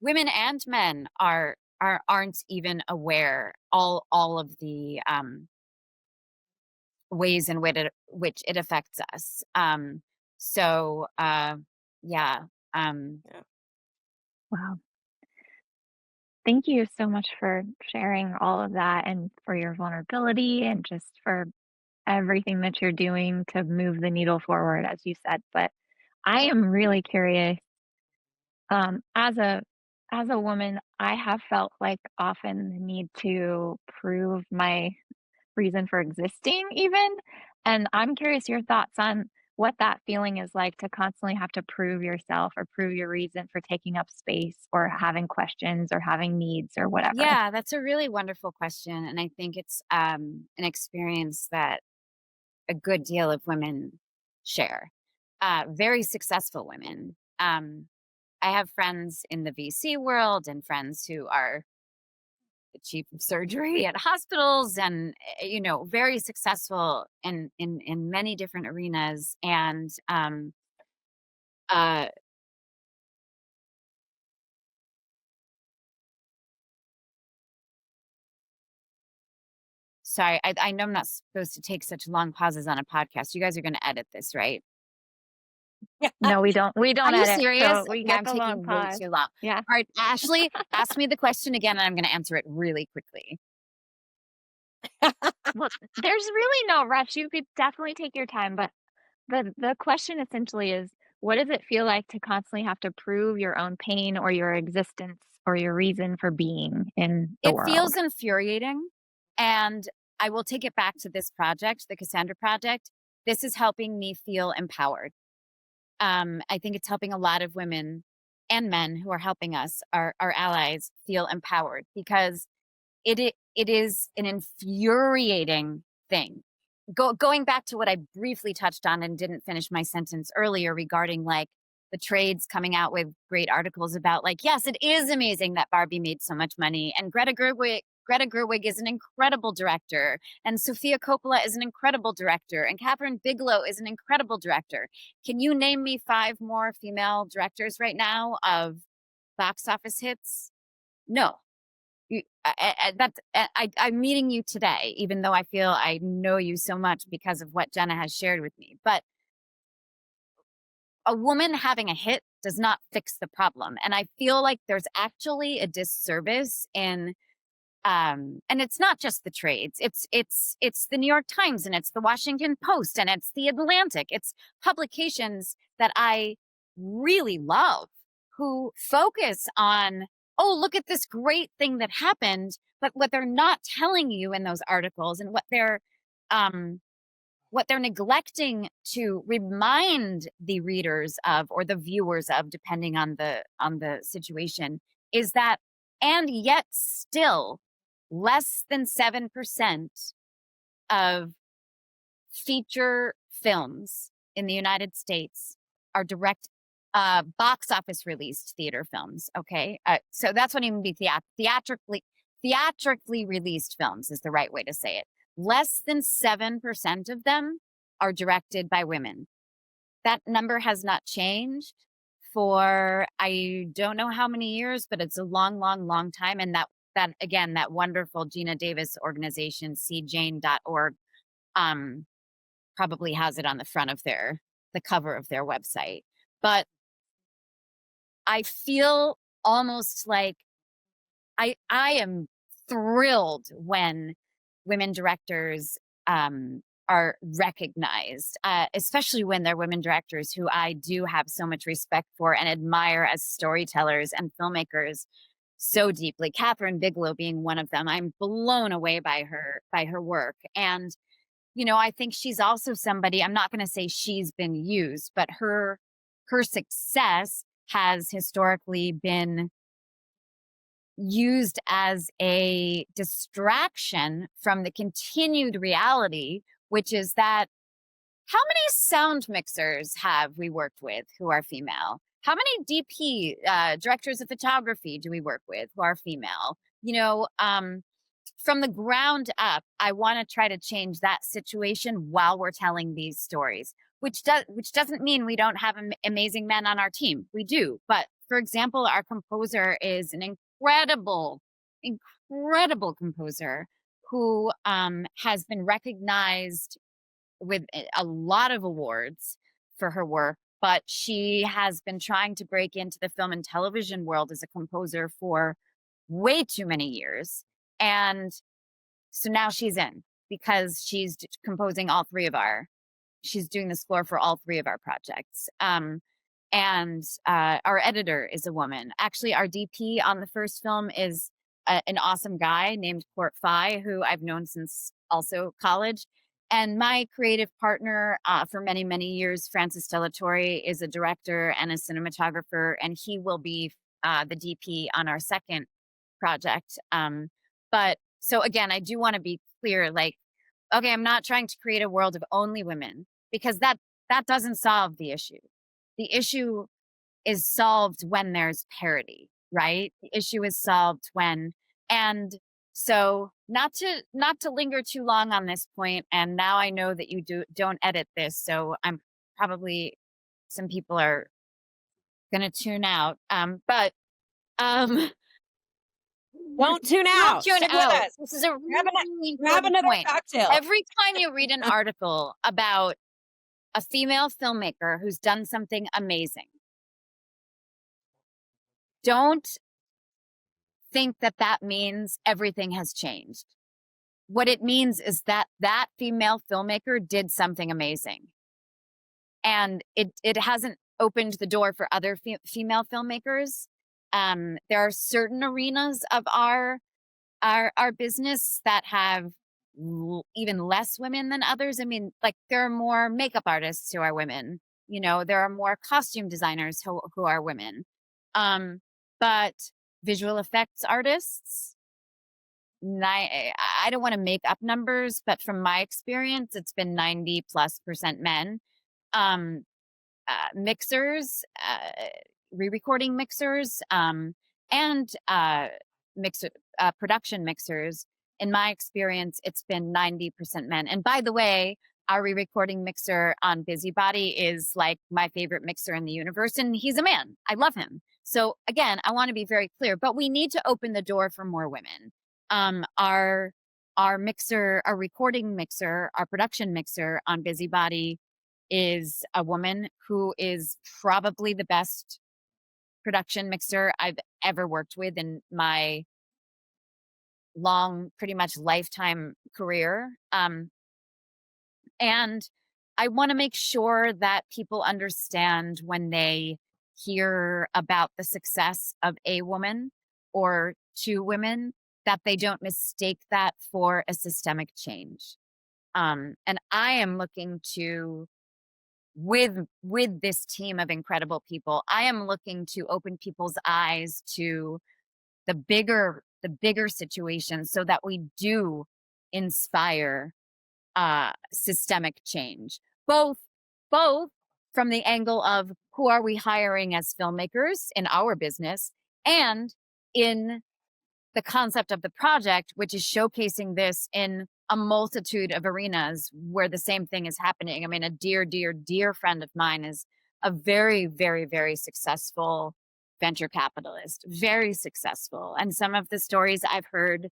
women and men aren't even aware all of the ways in which it affects us. So yeah. Yeah. Wow. Thank you so much for sharing all of that and for your vulnerability and just for everything that you're doing to move the needle forward, as you said. But I am really curious. As a woman, I have felt like often the need to prove my reason for existing even. And I'm curious your thoughts on what that feeling is like to constantly have to prove yourself or prove your reason for taking up space or having questions or having needs or whatever. Yeah, that's a really wonderful question, and I think it's an experience that a good deal of women share. Very successful women. I have friends in the VC world and friends who are the chief of surgery at hospitals and very successful in many different arenas. And uh sorry, I know I'm not supposed to take such long pauses on a podcast. You guys are going to edit this, right? No, we don't. We Are don't you edit, serious? so we Okay, get I'm the long taking way pause. too long. Yeah. All right, Ashley, ask me the question again, and I'm going to answer it really quickly. Well, there's really no rush. You could definitely take your time, but the question essentially is, what does it feel like to constantly have to prove your own pain or your existence or your reason for being in the It feels world? infuriating, and I will take it back to this project, the Cassandra Project. This is helping me feel empowered. I think it's helping a lot of women and men who are helping us, our allies, feel empowered because it is an infuriating thing. Going back to what I briefly touched on and didn't finish my sentence earlier regarding like the trades coming out with great articles about like, yes, it is amazing that Barbie made so much money, and Greta Gerwig is an incredible director, and Sofia Coppola is an incredible director, and Catherine Bigelow is an incredible director. Can you name me 5 more female directors right now of box office hits? No. I'm meeting you today, even though I feel I know you so much because of what Jenna has shared with me. But a woman having a hit does not fix the problem. And I feel like there's actually a disservice in and it's not just the trades. It's the New York Times, and it's the Washington Post, and it's the Atlantic. It's publications that I really love who focus on, oh, look at this great thing that happened, but what they're not telling you in those articles and what they're neglecting to remind the readers of or the viewers of, depending on the situation, is that, and yet still less than 7% of feature films in the United States are direct box office released theater films. Okay, so that's what even be theatrically released films is the right way to say it. Less than 7% of them are directed by women. That number has not changed for I don't know how many years, but it's a long, long, long time. And that again, that wonderful Gina Davis organization, cjane.org, probably has it on the cover of their website. But I feel almost like I am thrilled when women directors are recognized, especially when they're women directors who I do have so much respect for and admire as storytellers and filmmakers so deeply. Catherine Bigelow being one of them. I'm blown away by her work. And, I think she's also somebody, I'm not going to say she's been used, but her success has historically been used as a distraction from the continued reality, which is that how many sound mixers have we worked with who are female? How many DP, directors of photography, do we work with who are female? From the ground up, I want to try to change that situation while we're telling these stories, which doesn't mean we don't have amazing men on our team. We do. But for example, our composer is an incredible, incredible composer who has been recognized with a lot of awards for her work, but she has been trying to break into the film and television world as a composer for way too many years. And so now she's in because she's composing she's doing the score for all 3 of our projects. And our editor is a woman. Actually, our DP on the first film is an awesome guy named Court Phi, who I've known since also college. And my creative partner for many, many years, Francis Delatorre, is a director and a cinematographer, and he will be the DP on our second project. But so again, I do want to be clear, like, okay, I'm not trying to create a world of only women because that doesn't solve the issue. The issue is solved when there's parity, right? The issue is solved when, and so not to linger too long on this point, and now I know that you don't edit this, so I'm probably, some people are gonna tune out. But Won't tune don't out. tune Stick with out. us. This is a Grab, really grab important another point. cocktail. Every time you read an article about a female filmmaker who's done something amazing, don't think that that means everything has changed. What it means is that that female filmmaker did something amazing. And it hasn't opened the door for other female filmmakers. There are certain arenas of our business that have even less women than others. I mean, like, there are more makeup artists who are women. You know, there are more costume designers who are women. But visual effects artists, I don't want to make up numbers, but from my experience, it's been 90+% men. Um, Mixers, re-recording mixers, and production mixers. In my experience, it's been 90% men. And by the way, our re-recording mixer on Busybody is like my favorite mixer in the universe, and he's a man. I love him. So again, I want to be very clear, but we need to open the door for more women. Our mixer, our recording mixer, our production mixer on Busybody is a woman who is probably the best production mixer I've ever worked with in my long, pretty much lifetime career. And I want to make sure that people understand when they hear about the success of a woman or two women, that they don't mistake that for a systemic change. And I am looking to, with this team of incredible people, I am looking to open people's eyes to the bigger situation, so that we do inspire systemic change, both from the angle of who are we hiring as filmmakers in our business, and in the concept of the project, which is showcasing this in a multitude of arenas where the same thing is happening. I mean, a dear friend of mine is a very, very, very successful venture capitalist, very successful. And some of the stories I've heard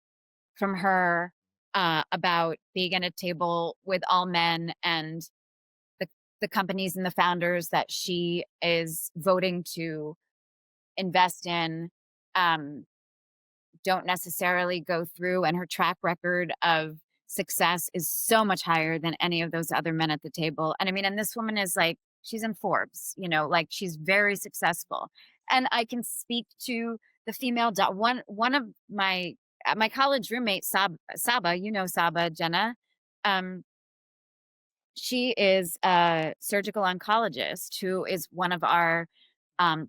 from her about being at a table with all men, and the companies and the founders that she is voting to invest in, don't necessarily go through, and her track record of success is so much higher than any of those other men at the table. And I mean, and this woman is like, she's in Forbes, you know, like, she's very successful. And I can speak to the female one of my college roommate, Saba, you know Saba, Jenna. She is a surgical oncologist who is one of our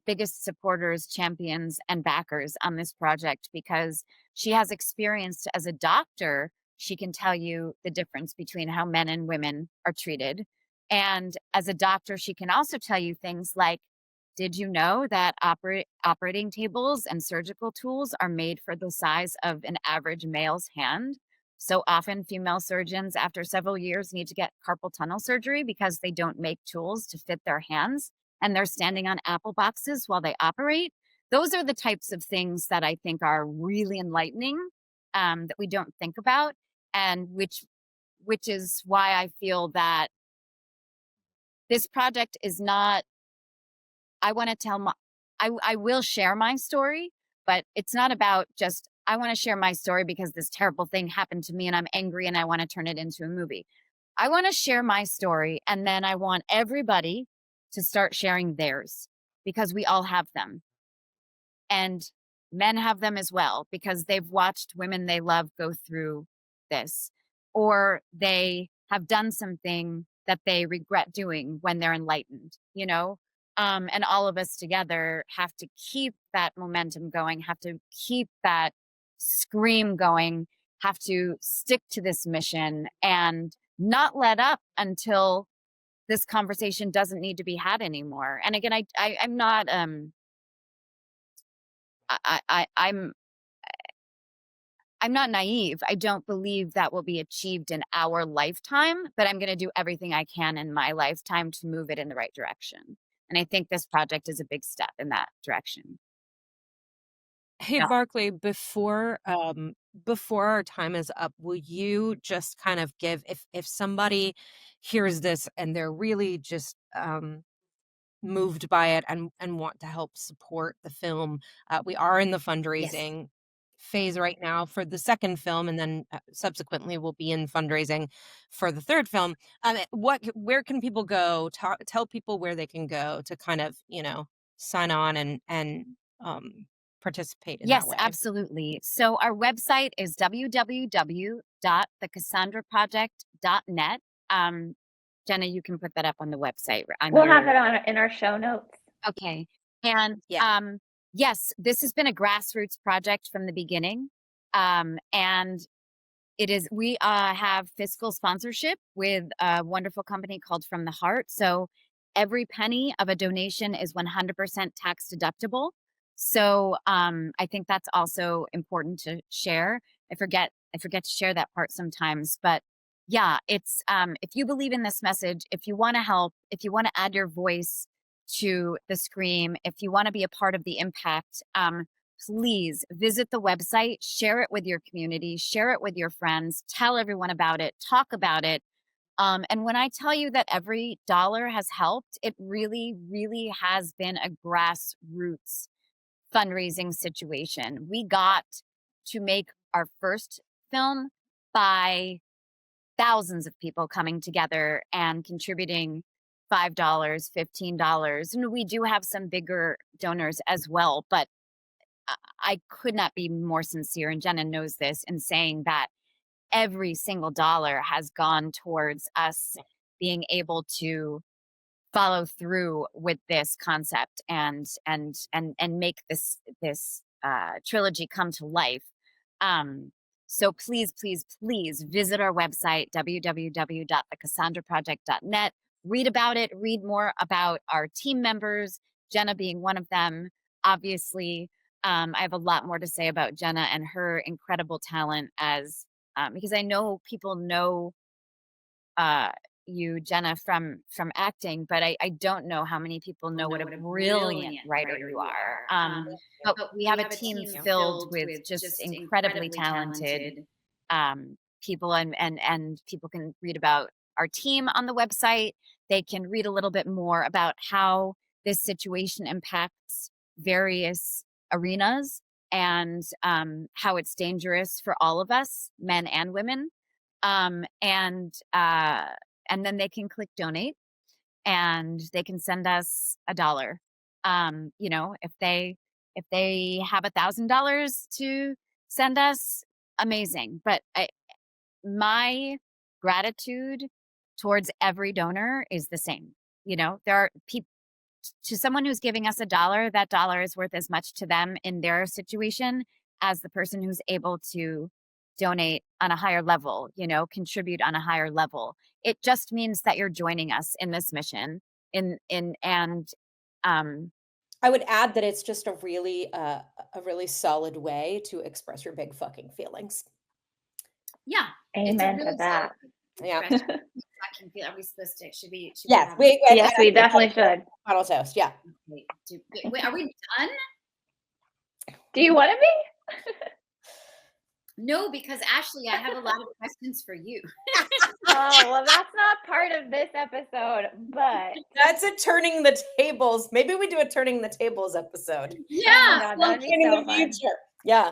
biggest supporters, champions, and backers on this project, because she has experienced as a doctor. She can tell you the difference between how men and women are treated. And as a doctor, she can also tell you things like, did you know that operating tables and surgical tools are made for the size of an average male's hand? So often female surgeons, after several years, need to get carpal tunnel surgery because they don't make tools to fit their hands, and they're standing on apple boxes while they operate. Those are the types of things that I think are really enlightening, that we don't think about, and which is why I feel that this project is not, I want to tell I will share my story, but it's not about just, I want to share my story because this terrible thing happened to me and I'm angry and I want to turn it into a movie. I want to share my story, and then I want everybody to start sharing theirs, because we all have them. And men have them as well, because they've watched women they love go through this, or they have done something that they regret doing when they're enlightened, you know? And all of us together have to keep that momentum going, have to keep that scream going, have to stick to this mission and not let up until this conversation doesn't need to be had anymore. And again, I'm not, I'm not naive. I don't believe that will be achieved in our lifetime, but I'm going to do everything I can in my lifetime to move it in the right direction. And I think this project is a big step in that direction. Hey, Yeah. Barclay, before before our time is up, will you just kind of give, if somebody hears this and they're really just moved by it and want to help support the film, we are in the Yes. fundraising phase right now for the second film, and then subsequently we'll be in fundraising for the third film. Where can people go? Tell people where they can go to kind of, sign on and participate in that Yes, way. absolutely. So our website is www.thecassandraproject.net. Jenna, you can put that up on the website on We'll have your. it in our show notes. Okay. And Yeah. yes, this has been a grassroots project from the beginning. And we have fiscal sponsorship with a wonderful company called From the Heart. So every penny of a donation is 100% tax deductible. So I think that's also important to share. I forget to share that part sometimes, but yeah, it's if you believe in this message, if you want to help, if you want to add your voice to the scream, if you want to be a part of the impact, please visit the website, share it with your community, share it with your friends, tell everyone about it, talk about it. And when I tell you that every dollar has helped, it really, really has been a grassroots fundraising situation. We got to make our first film by thousands of people coming together and contributing $5, $15. And we do have some bigger donors as well, but I could not be more sincere, and Jenna knows this, in saying that every single dollar has gone towards us being able to follow through with this concept and make this trilogy come to life. So please, please, please visit our website, www.thecassandraproject.net. Read about it. Read more about our team members, Jenna being one of them. Obviously, I have a lot more to say about Jenna and her incredible talent because I know people know you, Jenna, from acting, but I don't know how many people know what a brilliant writer you are. But we have a team filled with just incredibly talented people, and people can read about our team on the website. They can read a little bit more about how this situation impacts various arenas and how it's dangerous for all of us, men and women. And then they can click donate and they can send us $1. If they have $1,000 to send us, amazing. But my gratitude towards every donor is the same. There are people, to someone who's giving us $1, that dollar is worth as much to them in their situation as the person who's able to donate on a higher level, contribute on a higher level. It just means that you're joining us in this mission. I would add that it's just a really solid way to express your big fucking feelings. Yeah. Amen to that. Yeah. Are we supposed to? Should we? Yes, yes, we definitely should. Final toast. Yeah. Wait, are we done? Do you want to be? No, because Ashley, I have a lot of questions for you. Oh, well, that's not part of this episode, but that's a turning the tables. Maybe we do a turning the tables episode. Yeah, oh God, in the future. Yeah.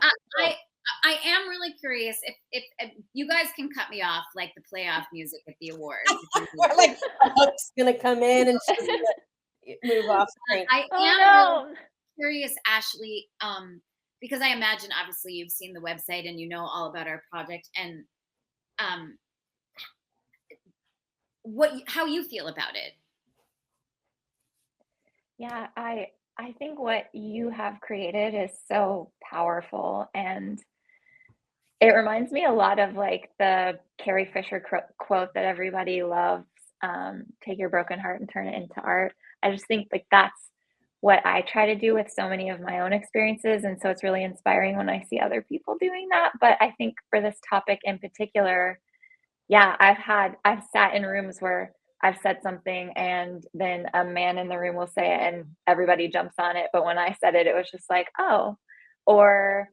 I am really curious if you guys can cut me off like the playoff music at the awards. Or like Hook's gonna come in and she's gonna move off screen. I am really curious, Ashley, because I imagine obviously you've seen the website and you know all about our project, and how you feel about it. Yeah, I think what you have created is so powerful, and it reminds me a lot of like the Carrie Fisher quote that everybody loves, take your broken heart and turn it into art. I just think like that's what I try to do with so many of my own experiences. And so it's really inspiring when I see other people doing that. But I think for this topic in particular, yeah, I've sat in rooms where I've said something and then a man in the room will say it and everybody jumps on it. But when I said it, it was just like, oh, or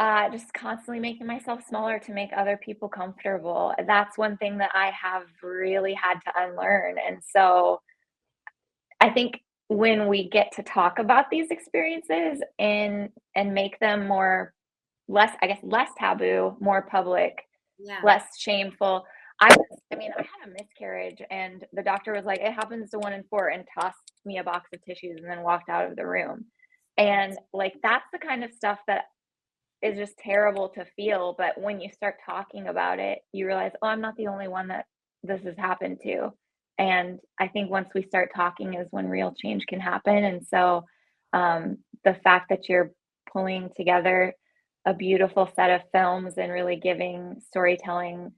Just constantly making myself smaller to make other people comfortable. That's one thing that I have really had to unlearn. And so I think when we get to talk about these experiences and make them more less, I guess, less taboo, more public, Yeah. less shameful. I mean, I had a miscarriage and the doctor was like, it happens to 1 in 4 and tossed me a box of tissues and then walked out of the room. And like, that's the kind of stuff that is just terrible to feel. But when you start talking about it, you realize, oh, I'm not the only one that this has happened to. And I think once we start talking is when real change can happen. And so the fact that you're pulling together a beautiful set of films and really giving storytelling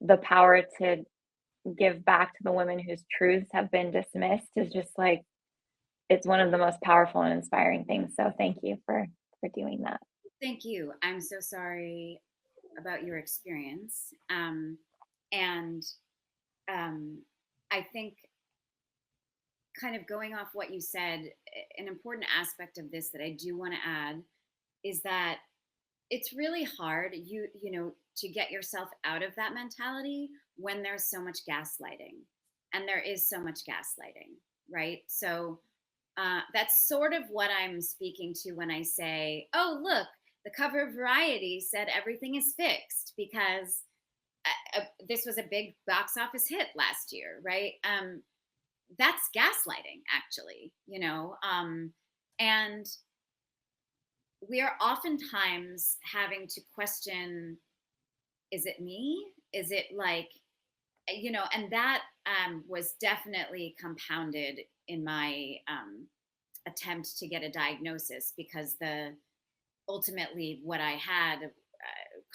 the power to give back to the women whose truths have been dismissed is just like it's one of the most powerful and inspiring things. So thank you for doing that. Thank you. I'm so sorry about your experience. And um, I think, kind of going off what you said, an important aspect of this that I do want to add is that it's really hard, to get yourself out of that mentality when there's so much gaslighting, and there is so much gaslighting, right? So that's sort of what I'm speaking to when I say, oh, look, the cover of Variety said everything is fixed because this was a big box office hit last year, right? That's gaslighting, actually, and we are oftentimes having to question, is it me? Is it like, and that was definitely compounded in my attempt to get a diagnosis, because the ultimately what I had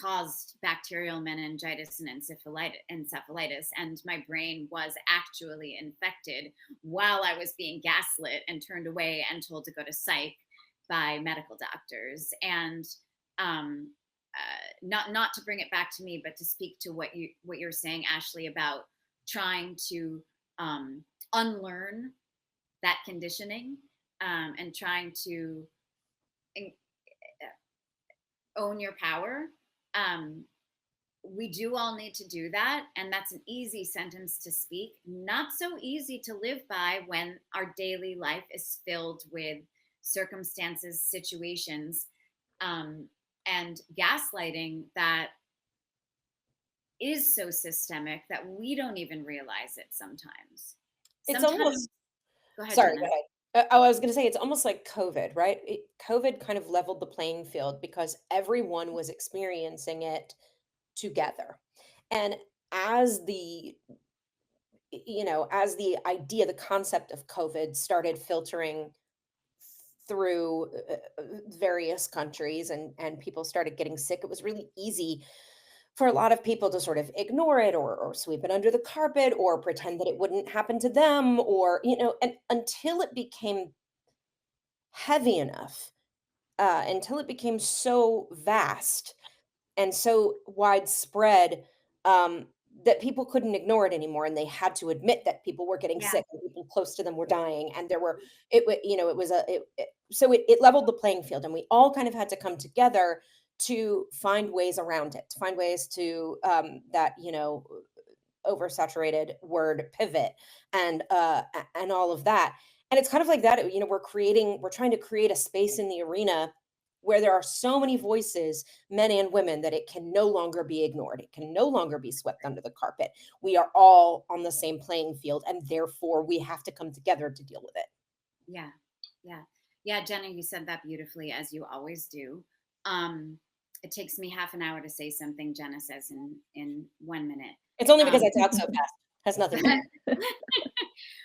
caused bacterial meningitis and encephalitis, and my brain was actually infected while I was being gaslit and turned away and told to go to psych by medical doctors. And um, not to bring it back to me, but to speak to what you're saying, Ashley, about trying to unlearn that conditioning, and trying to own your power. Um, we do all need to do that. And that's an easy sentence to speak, not so easy to live by when our daily life is filled with circumstances, situations, um, and gaslighting that is so systemic that we don't even realize it sometimes. It's Sometimes, almost go ahead, sorry, go Jenna. ahead. Oh, I was gonna say it's almost like COVID, right? COVID kind of leveled the playing field because everyone was experiencing it together. And as the as the idea, the concept of COVID started filtering through various countries and people started getting sick, it was really easy for a lot of people to sort of ignore it or sweep it under the carpet or pretend that it wouldn't happen to them or and until it became heavy enough, until it became so vast and so widespread, um, that people couldn't ignore it anymore, and they had to admit that people were getting Yeah. sick and people close to them were dying, and there were it was so it leveled the playing field, and we all kind of had to come together to find ways around it, to find ways to that oversaturated word pivot and and all of that. And it's kind of like that, we're trying to create a space in the arena where there are so many voices, men and women, that it can no longer be ignored. It can no longer be swept under the carpet. We are all on the same playing field, and therefore we have to come together to deal with it. Yeah. Yeah. Yeah, Jenna, you said that beautifully, as you always do. It takes me half an hour to say something Jenna says in 1 minute. It's only because Um, I talk so fast. Has nothing to do.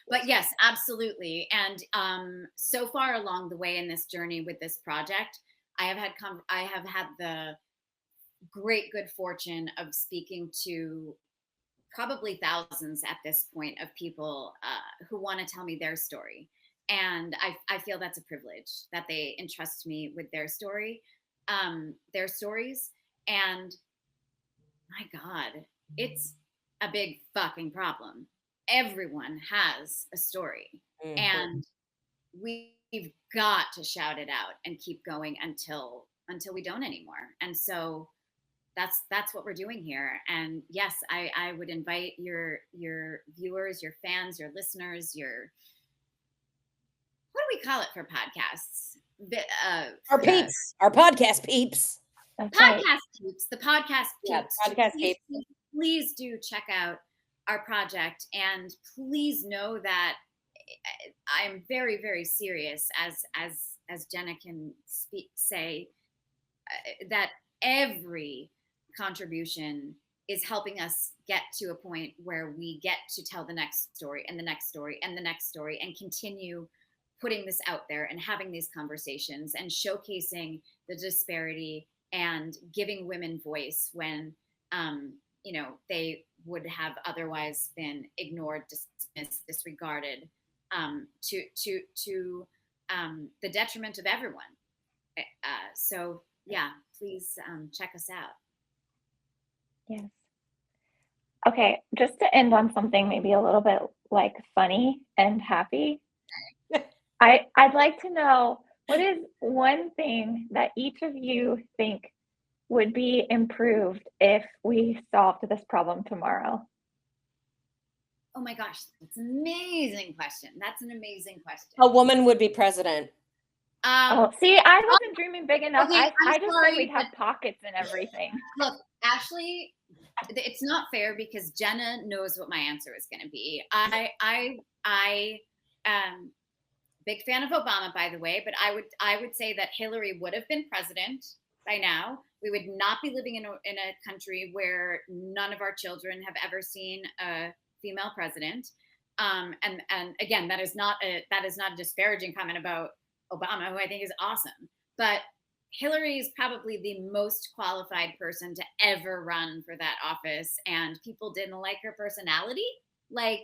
but yes, absolutely. And so far along the way in this journey with this project, I have had the great good fortune of speaking to probably thousands at this point of people who want to tell me their story. And I feel that's a privilege that they entrust me with their stories. And my God, it's a big fucking problem. Everyone has a story. Mhm. And we've got to shout it out and keep going until until we don't anymore. And so that's what we're doing here. And yes, I would invite your viewers, your fans, your listeners, your, what do we call it for podcasts? Our peeps, our podcast peeps. That's right. Podcast peeps, the podcast Yeah, peeps. podcast please, peeps. please do check out our project, and please know that I'm very, very serious, as Jenna can say, that every contribution is helping us get to a point where we get to tell the next story and the next story and the next story, and continue putting this out there and having these conversations and showcasing the disparity and giving women voice when they would have otherwise been ignored, dismissed, disregarded, to the detriment of everyone. So yeah, please check us out. Yes. Okay, just to end on something maybe a little bit like funny and happy, I'd like to know, what is one thing that each of you think would be improved if we solved this problem tomorrow? Oh my gosh, that's an amazing question. That's an amazing question. A woman would be president. See, I wasn't dreaming big enough. Okay, I just sorry, said we'd have pockets and everything. Look, Ashley, it's not fair because Jenna knows what my answer is going to be. I big fan of Obama, by the way, but I would say that Hillary would have been president by now. We would not be living in a country where none of our children have ever seen a female president. And again, that is not a disparaging comment about Obama, who I think is awesome. But Hillary is probably the most qualified person to ever run for that office, and people didn't like her personality. Like,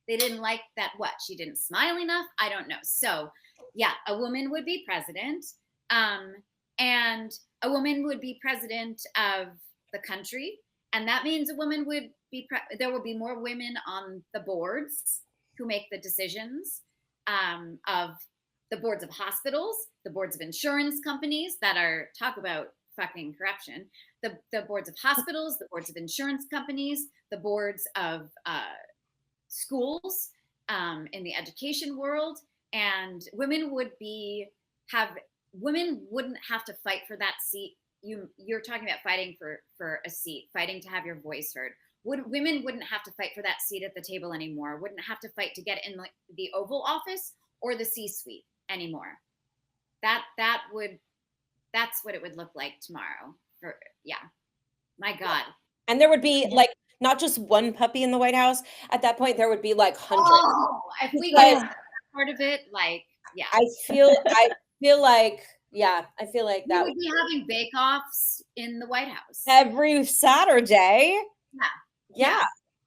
they didn't like that, she didn't smile enough? I don't know. So yeah, a woman would be president, and a woman would be president of the country. And that means a woman would be, there will be more women on the boards who make the decisions, of the boards of hospitals, the boards of insurance companies that are, talk about fucking corruption, the boards of hospitals, the boards of insurance companies, the boards of schools, in the education world. And women wouldn't have to fight for that seat. You're talking about fighting for a seat, fighting to have your voice heard. Women wouldn't have to fight for that seat at the table anymore, wouldn't have to fight to get in the Oval Office or the C-suite anymore. That's what it would look like tomorrow. My God. And there would be like not just one puppy in the White House. At that point, there would be like hundreds. Oh, if we get part of it, yeah. I feel like that we would be having bake-offs in the White House every Saturday. Yeah.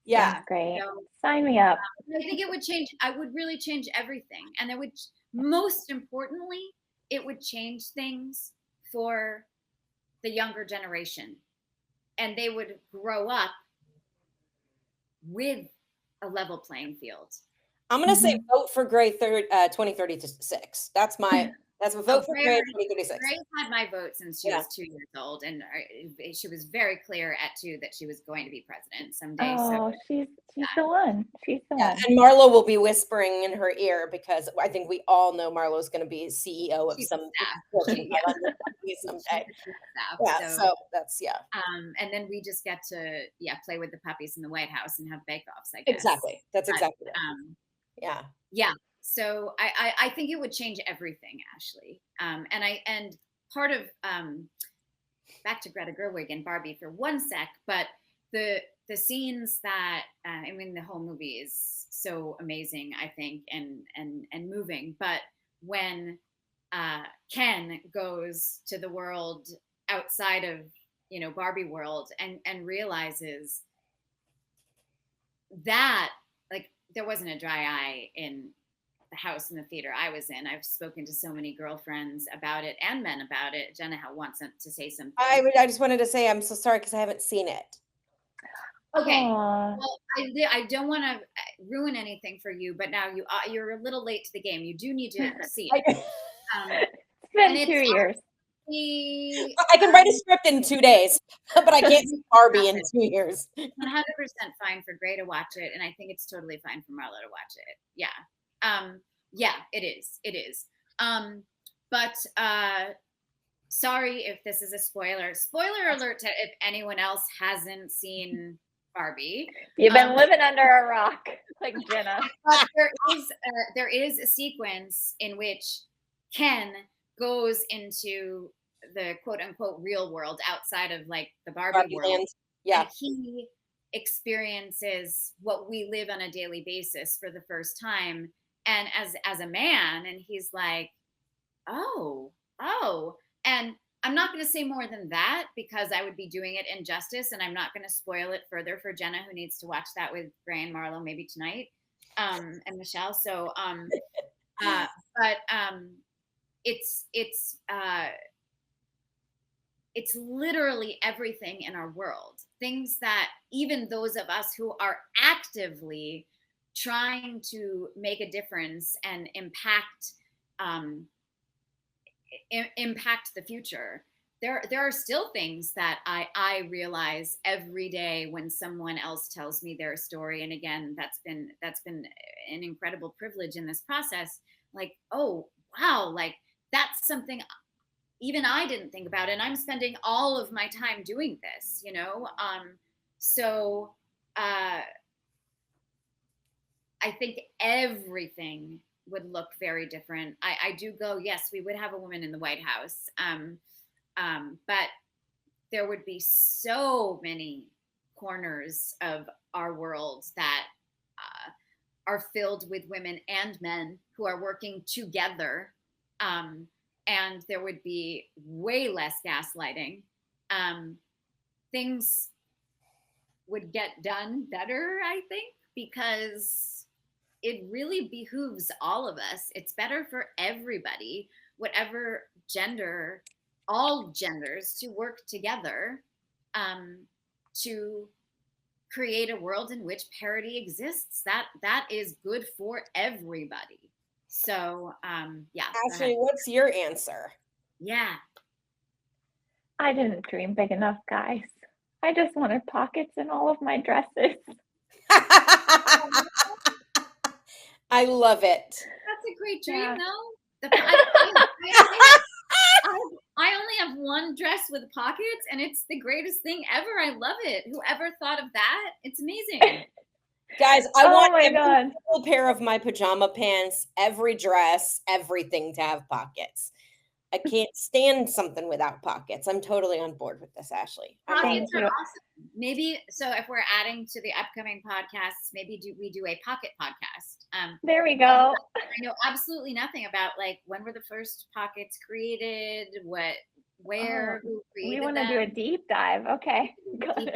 That's great. Sign me up. I think it would change. I would really change everything. And it would, most importantly, it would change things for the younger generation. And they would grow up with a level playing field. I'm going to say vote for Gray 2036. That's a vote for Gray 2036. Grace had my vote since she was 2 years old, and she was very clear at 2 that she was going to be president someday. Oh, she's the one. She's the one. And Marlo will be whispering in her ear, because I think we all know Marlo's going to be CEO of some company someday. So that's and then we just get to play with the puppies in the White House and have bake-offs, I guess. Exactly. That's exactly it. Yeah. So I think it would change everything, Ashley. And part of back to Greta Gerwig and Barbie for one sec, but the scenes that the whole movie is so amazing, I think, and moving. But when Ken goes to the world outside of Barbie world and realizes that there wasn't a dry eye in the house and the theater I was in. I've spoken to so many girlfriends about it and men about it. Jenna wants to say something. I just wanted to say I'm so sorry because I haven't seen it. Okay. Well, I don't want to ruin anything for you, but now you're a little late to the game. You do need to see it. It's been 2 years. I can write a script in 2 days, but I can't see Barbie in 2 years. 100% fine for Gray to watch it, and I think it's totally fine for Marlo to watch it. Yeah, it is. But sorry if this is a spoiler. Spoiler alert to if anyone else hasn't seen Barbie. You've been living under a rock, like Jenna. But there is a sequence in which Ken goes into the quote unquote real world outside of like the Barbie world. Land. Yeah. And he experiences what we live on a daily basis for the first time. And as a man, and he's like, oh. And I'm not going to say more than that because I would be doing it injustice, and I'm not going to spoil it further for Jenna, who needs to watch that with Gray and Marlo maybe tonight, and Michelle. So, it's literally everything in our world. Things that even those of us who are actively trying to make a difference and impact the future, there are still things that I realize every day when someone else tells me their story. And again, that's been an incredible privilege in this process. Like, oh wow, like that's something even I didn't think about, and I'm spending all of my time doing this, you know? So I think everything would look very different. I do go, yes, we would have a woman in the White House. But there would be so many corners of our world that are filled with women and men who are working together. And there would be way less gaslighting. Things would get done better, I think, because it really behooves all of us. It's better for everybody, whatever gender, all genders, to work together to create a world in which parity exists. That is good for everybody. So, yeah. Ashley, what's your answer? Yeah. I didn't dream big enough, guys. I just wanted pockets in all of my dresses. I love it. That's a great dream, Yeah. though. I only have one dress with pockets, and it's the greatest thing ever. I love it. Whoever thought of that? It's amazing. Guys, I want my every God. single pair of my pajama pants, every dress, everything to have pockets. I can't stand something without pockets. I'm totally on board with this, Ashley. Pockets Thank are you. awesome. Maybe so. If we're adding to the upcoming podcasts, maybe we do a pocket podcast. There we go. I know absolutely nothing about like when were the first pockets created, where, who created We want to them. do a deep dive. Okay. Deep dive on Go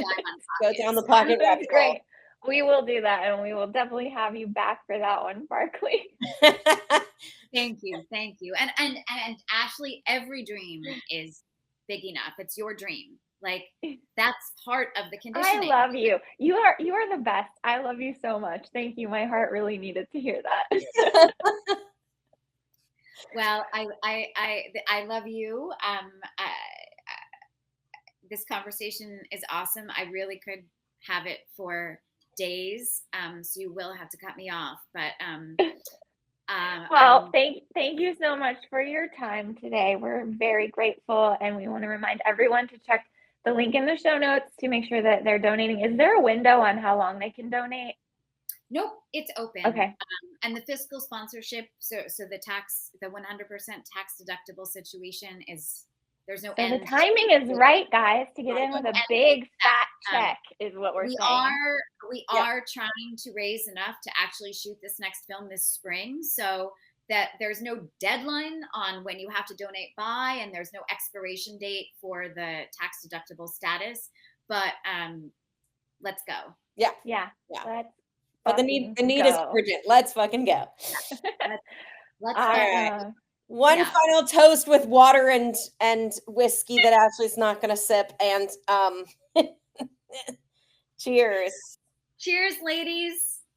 pockets. down the pocket That's rabbit great. We will do that, and we will definitely have you back for that one, Barclay. hole. Thank you. And Ashley, every dream is big enough. It's your dream. Like that's part of the I conditioning. love you. You are the best. I love you so much. Thank you. My heart really needed to hear that. Well, I love you. This conversation is awesome. I really could have it for days. So you will have to cut me off. But Well, thank you so much for your time today. We're very grateful, and we want to remind everyone to check the link in the show notes to make sure that they're donating. Is there a window on how long they can donate? Nope, it's open. Okay. And the fiscal sponsorship, so the 100% tax deductible situation is there's no So end. the timing is right, guys, to get in with a big fat check is what we're saying. We are trying to raise enough to actually shoot this next film this spring, so that there's no deadline on when you have to donate by, and there's no expiration date for the tax deductible status. But let's go. Yeah. But the need is urgent. Let's fucking go. Let's All go. right. One final toast with water and whiskey that Ashley's not gonna sip, and cheers. Cheers, ladies.